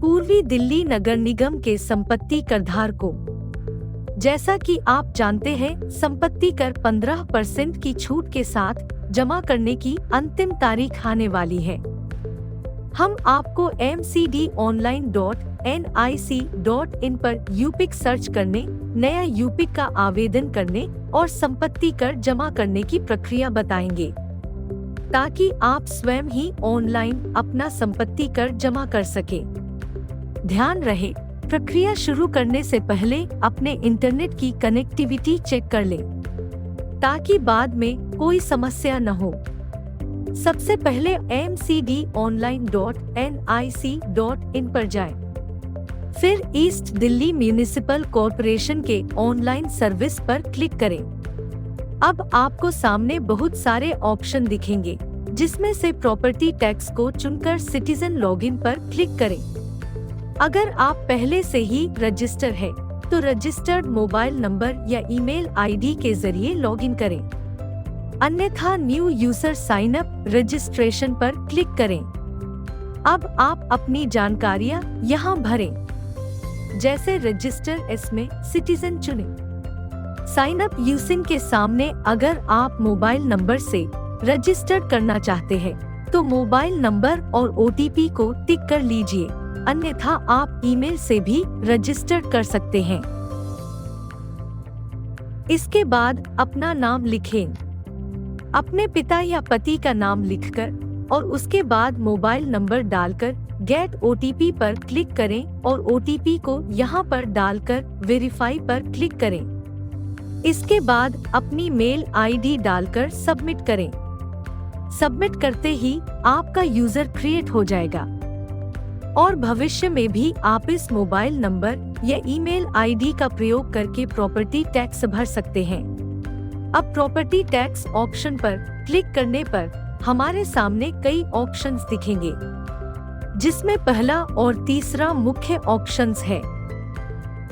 पूर्वी दिल्ली नगर निगम के संपत्ति करधारकों, जैसा कि आप जानते हैं, संपत्ति कर 15% की छूट के साथ जमा करने की अंतिम तारीख आने वाली है। हम आपको mcdonline.nic.in पर यूपिक सर्च करने, नया यूपिक का आवेदन करने और संपत्ति कर जमा करने की प्रक्रिया बताएंगे, ताकि आप स्वयं ही ऑनलाइन अपना संपत्ति कर जमा कर सके। ध्यान रहे, प्रक्रिया शुरू करने से पहले अपने इंटरनेट की कनेक्टिविटी चेक कर लें, ताकि बाद में कोई समस्या न हो। सबसे पहले mcdonline.nic.in पर जाएं। फिर ईस्ट दिल्ली म्युनिसिपल कॉर्पोरेशन के ऑनलाइन सर्विस पर क्लिक करें। अब आपको सामने बहुत सारे ऑप्शन दिखेंगे, जिसमें से प्रॉपर्टी टैक्स को चुनकर सिटीजन लॉगिन पर क्लिक करें। अगर आप पहले से ही रजिस्टर है, तो रजिस्टर्ड मोबाइल नंबर या ईमेल आईडी के जरिए लॉगिन करें। अन्यथा new user sign up registration पर क्लिक करें। अब आप अपनी जानकारियां यहां भरें, जैसे रजिस्टर इसमें सिटीजन चुनें। साइन अप यूजिंग के सामने अगर आप मोबाइल नंबर से रजिस्टर करना चाहते हैं, तो मोबाइल नंबर और OTP को टिक कर लीजिए, अन्यथा आप ईमेल से भी रजिस्टर कर सकते हैं। इसके बाद अपना नाम लिखें, अपने पिता या पति का नाम लिखकर और उसके बाद मोबाइल नंबर डालकर गेट OTP पर क्लिक करें और OTP को यहां पर डालकर वेरीफाई पर क्लिक करें। इसके बाद अपनी मेल आईडी डालकर सबमिट करें। सबमिट करते ही आपका यूजर क्रिएट हो जाएगा और भविष्य में भी आप इस मोबाइल नंबर या ईमेल आईडी का प्रयोग करके प्रॉपर्टी टैक्स भर सकते हैं। अब प्रॉपर्टी टैक्स ऑप्शन पर क्लिक करने पर हमारे सामने कई ऑप्शंस दिखेंगे, जिसमें पहला और तीसरा मुख्य ऑप्शंस है।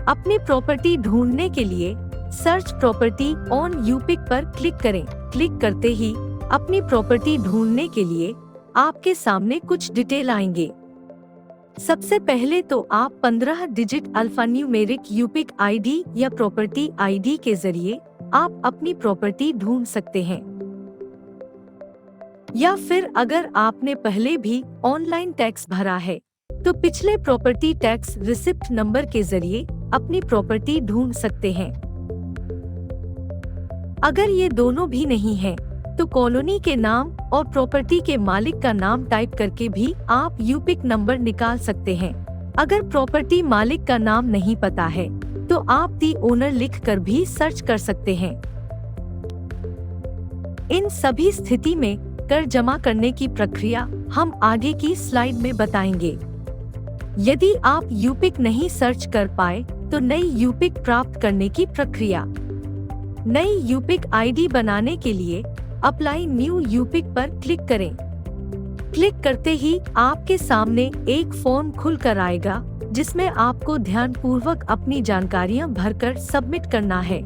अपनी प्रॉपर्टी ढूंढने के लिए सर्च प्रॉपर्टी ऑन यूपिक पर क्लिक करें। क्लिक करते ही अपनी प्रॉपर्टी ढूंढने के लिए आपके सामने कुछ डिटेल आएंगे। सबसे पहले तो आप 15 डिजिट अल्फान्यूमेरिक यूपिक आईडी या प्रॉपर्टी आईडी के जरिए आप अपनी प्रॉपर्टी ढूंढ सकते हैं, या फिर अगर आपने पहले भी ऑनलाइन टैक्स भरा है, तो पिछले प्रॉपर्टी टैक्स रिसिप्ट नंबर के जरिए अपनी प्रॉपर्टी ढूंढ सकते हैं। अगर ये दोनों भी नहीं है, तो कॉलोनी के नाम और प्रॉपर्टी के मालिक का नाम टाइप करके भी आप यूपिक नंबर निकाल सकते हैं। अगर प्रॉपर्टी मालिक का नाम नहीं पता है, तो आप दी ओनर लिखकर भी सर्च कर सकते हैं। इन सभी स्थिति में कर जमा करने की प्रक्रिया हम आगे की स्लाइड में बताएंगे। यदि आप यूपिक नहीं सर्च कर पाए, तो नई यूपिक प्राप्त करने की प्रक्रिया। नई यूपिक आईडी बनाने के लिए अप्लाई न्यू यूपिक पर क्लिक करें। क्लिक करते ही आपके सामने एक फॉर्म खुलकर आएगा, जिसमें आपको ध्यानपूर्वक अपनी जानकारियां भरकर सबमिट करना है।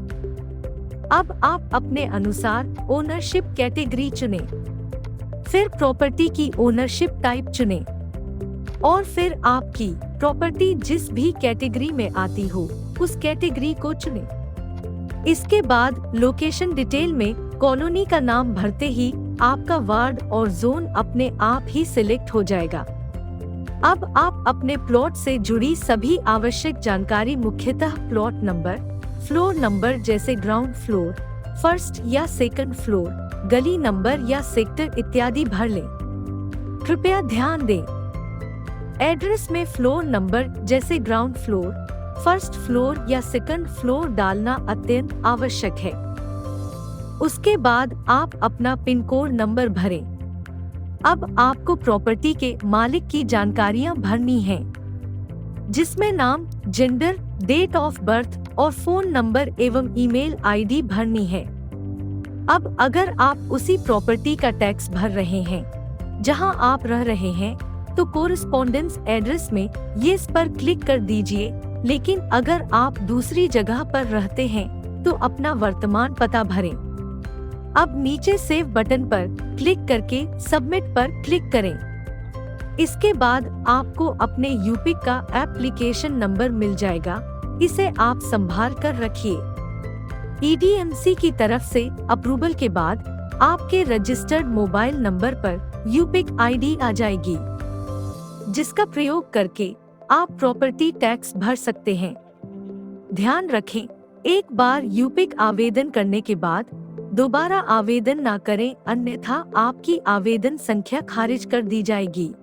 अब आप अपने अनुसार ओनरशिप कैटेगरी चुनें, फिर प्रॉपर्टी की ओनरशिप टाइप चुनें और फिर आपकी प्रॉपर्टी जिस भी कैटेगरी में आती हो, उस कैटेगरी को चुनें। इसके बाद लोकेशन डिटेल में कॉलोनी का नाम भरते ही आपका वार्ड और जोन अपने आप ही सिलेक्ट हो जाएगा। अब आप अपने प्लॉट से जुड़ी सभी आवश्यक जानकारी, मुख्यतः प्लॉट नंबर, फ्लोर नंबर जैसे ग्राउंड फ्लोर, फर्स्ट या सेकंड फ्लोर, गली नंबर या सेक्टर इत्यादि भर लें। कृपया ध्यान दें, एड्रेस में फ्लोर नंबर जैसे ग्राउंड फ्लोर, फर्स्ट फ्लोर या सेकंड फ्लोर डालना अत्यंत आवश्यक है। उसके बाद आप अपना पिन कोड नंबर भरें। अब आपको प्रॉपर्टी के मालिक की जानकारियां भरनी हैं, जिसमें नाम, जेंडर, डेट ऑफ बर्थ और फोन नंबर एवं ईमेल आईडी भरनी है। अब अगर आप उसी प्रॉपर्टी का टैक्स भर रहे हैं जहां आप रह रहे हैं, तो कोरिस्पोंडेंस एड्रेस में येस पर क्लिक कर दीजिए। लेकिन अगर आप दूसरी जगह पर रहते हैं, तो अपना वर्तमान पता भरें। अब नीचे सेव बटन पर क्लिक करके सबमिट पर क्लिक करें। इसके बाद आपको अपने यूपिक का एप्लीकेशन नंबर मिल जाएगा, इसे आप संभाल कर रखिए। EDMC की तरफ से अप्रूवल के बाद आपके रजिस्टर्ड मोबाइल नंबर पर यूपिक ID आ जाएगी, जिसका प्रयोग करके आप प्रॉपर्टी टैक्स भर सकते हैं। ध्यान रखें, एक बार यूपिक आवेदन करने के बाद दोबारा आवेदन ना करें, अन्यथा आपकी आवेदन संख्या खारिज कर दी जाएगी।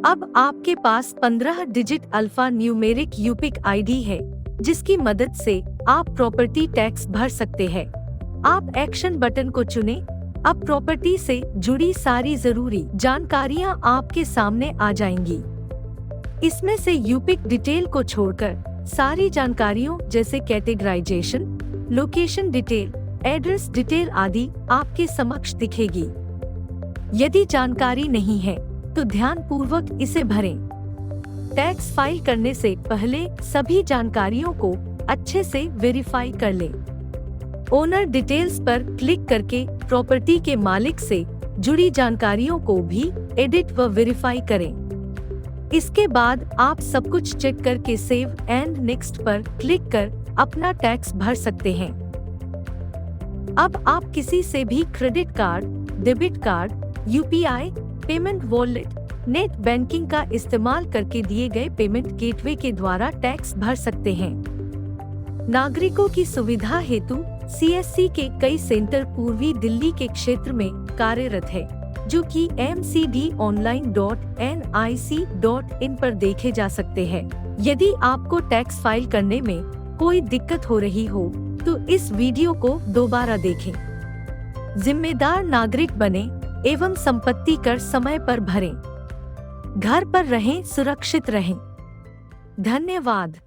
अब आपके पास 15 डिजिट अल्फा न्यूमेरिक यूपिक ID है, जिसकी मदद से आप प्रॉपर्टी टैक्स भर सकते हैं। आप एक्शन बटन को चुनें। अब प्रॉपर्टी से जुड़ी सारी जरूरी जानकारियां आपके सामने आ जाएंगी। इसमें से यूपिक डिटेल को छोड़कर सारी जानकारियों जैसे categorization, location detail, address detail आदि आपके समक्ष दिखेगी। यदि जानकारी नहीं है तो ध्यान पूर्वक इसे भरें। टैक्स फाइल करने से पहले सभी जानकारियों को अच्छे से वेरीफाई कर लें। ओनर डिटेल्स पर क्लिक करके प्रॉपर्टी के मालिक से जुड़ी जानकारियों को भी एडिट व वेरीफाई करें। इसके बाद आप सब कुछ चेक करके सेव एंड नेक्स्ट पर क्लिक कर अपना टैक्स भर सकते हैं। अब आप किसी से भी credit card, debit card, UPI, payment wallet, net banking का इस्तेमाल करके दिए गए पेमेंट गेटवे के द्वारा टैक्स भर सकते हैं। नागरिकों की सुविधा हेतु CSC के कई सेंटर पूर्वी दिल्ली के क्षेत्र में कार्यरत है, जो कि mcdonline.nic.in पर देखे जा सकते हैं। यदि आपको टैक्स फाइल करने में कोई दिक्कत हो रही हो तो इस वीडियो को दोबारा देखें। जिम्मेदार नागरिक बने एवं संपत्ति कर समय पर भरें। घर पर रहें, सुरक्षित रहें। धन्यवाद।